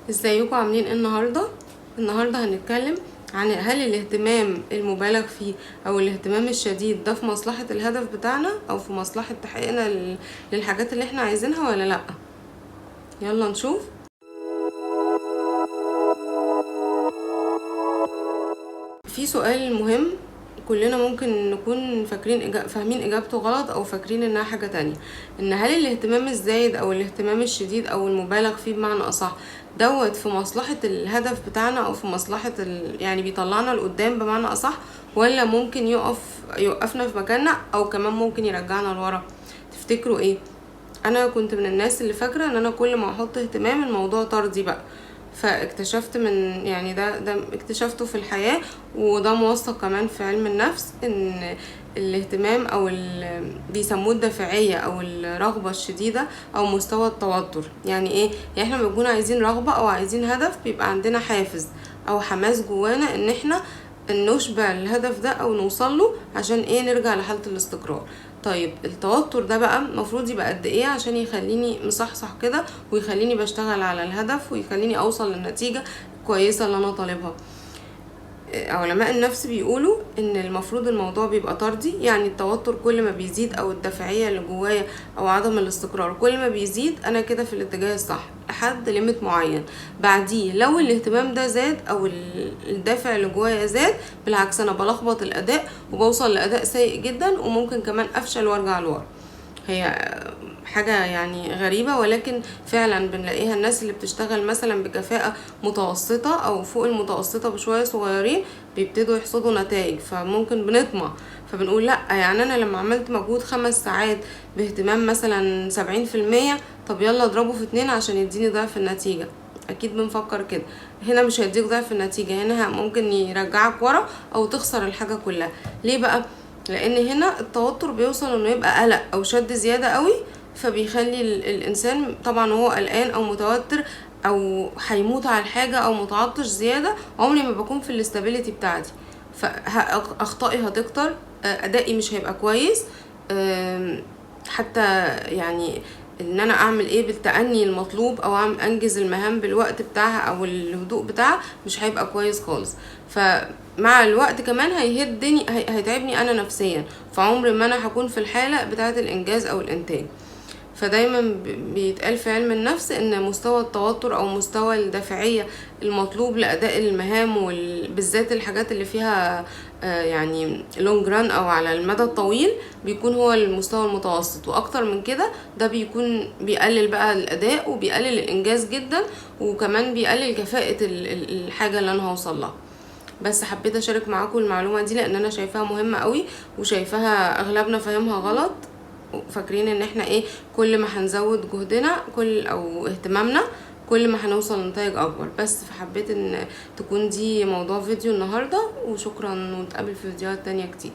ازيكم عاملين ايه النهارده هنتكلم عن هل الاهتمام المبالغ فيه او الاهتمام الشديد ده في مصلحة الهدف بتاعنا او في مصلحة تحقيقنا للحاجات اللي احنا عايزينها ولا لا. يلا نشوف. في سؤال مهم، كلنا ممكن نكون فاهمين اجابته غلط او فاكرين انها حاجة تانية، ان هل الاهتمام الزايد او الاهتمام الشديد او المبالغ فيه بمعنى اصح دوت في مصلحة الهدف بتاعنا او في مصلحة يعني بيطلعنا لقدام بمعنى اصح، ولا ممكن يوقفنا في مكاننا او كمان ممكن يرجعنا لورا؟ تفتكروا ايه؟ انا كنت من الناس اللي فاكرة ان انا كل ما احط اهتمام الموضوع طردي بقى، فاكتشفت من يعني ده اكتشفته في الحياة، وده موثق كمان في علم النفس، ان الاهتمام او بيسموه الدافعية او الرغبة الشديدة او مستوى التوتر. يعني ايه؟ يعني احنا بنكون عايزين رغبة او عايزين هدف، بيبقى عندنا حافز او حماس جوانا ان احنا نشبع الهدف ده او نوصله، عشان ايه؟ نرجع لحالة الاستقرار. طيب التوتر ده بقى المفروض يبقى قد ايه عشان يخليني مصحصح كده ويخليني بشتغل على الهدف ويخليني اوصل للنتيجة كويسة اللي انا طالبها؟ علماء النفس بيقولوا ان المفروض الموضوع بيبقى طردي، يعني التوتر كل ما بيزيد او الدافعية اللي جوايا او عدم الاستقرار كل ما بيزيد، انا كده في الاتجاه الصح لحد ليميت معين. بعديه لو الاهتمام ده زاد او الدافع اللي جوايا زاد، بالعكس انا بلخبط الاداء وبوصل لاداء سيء جدا، وممكن كمان افشل وارجع لورا. هي حاجة يعني غريبة، ولكن فعلا بنلاقيها الناس اللي بتشتغل مثلا بكفاءة متوسطة او فوق المتوسطة بشوية صغيرين بيبتدوا يحصدوا نتائج، فممكن بنطمع فبنقول لا، يعني انا لما عملت مجهود 5 ساعات باهتمام مثلا 70%، طب يلا اضربه في 2 عشان يديني ضعف النتيجة. اكيد بنفكر كده. هنا مش هيديك ضعف النتيجة، هنا ممكن يرجعك ورا او تخسر الحاجة كلها. ليه بقى؟ لان هنا التوتر بيوصل انه يبقى قلق او شد زيادة قوي، فبيخلي الانسان طبعا وهو قلقان او متوتر او هيموت على الحاجة او متعطش زيادة، عمري ما بكون في الاستابيليتي بتاعتي، فاخطائي هتكتر، ادائي مش هيبقى كويس، حتى يعني ان انا اعمل ايه بالتأني المطلوب او انجز المهام بالوقت بتاعها او الهدوء بتاعها مش هيبقى كويس خالص. فمع الوقت كمان هيهدني، هيتعبني انا نفسيا، فعمر ما انا هكون في الحالة بتاعة الانجاز او الانتاج. فدايما بيتقال في علم النفس ان مستوى التوتر او مستوى الدافعية المطلوب لأداء المهام وبالذات الحاجات اللي فيها يعني لونج ران او على المدى الطويل بيكون هو المستوى المتوسط، واكتر من كده ده بيكون بيقلل بقى الاداء وبيقلل الانجاز جدا، وكمان بيقلل كفاءة الحاجة اللي انا هوصل لها. بس حبيت اشارك معاكم المعلومة دي لان انا شايفاها مهمة قوي، وشايفاها اغلبنا فاهمها غلط، فاكرين ان احنا ايه، كل ما هنزود جهدنا او اهتمامنا كل ما هنوصل لنتائج اكبر. بس فحبيت ان تكون دي موضوع فيديو النهاردة، وشكرا، ونتقابل في فيديوهات تانية كتير.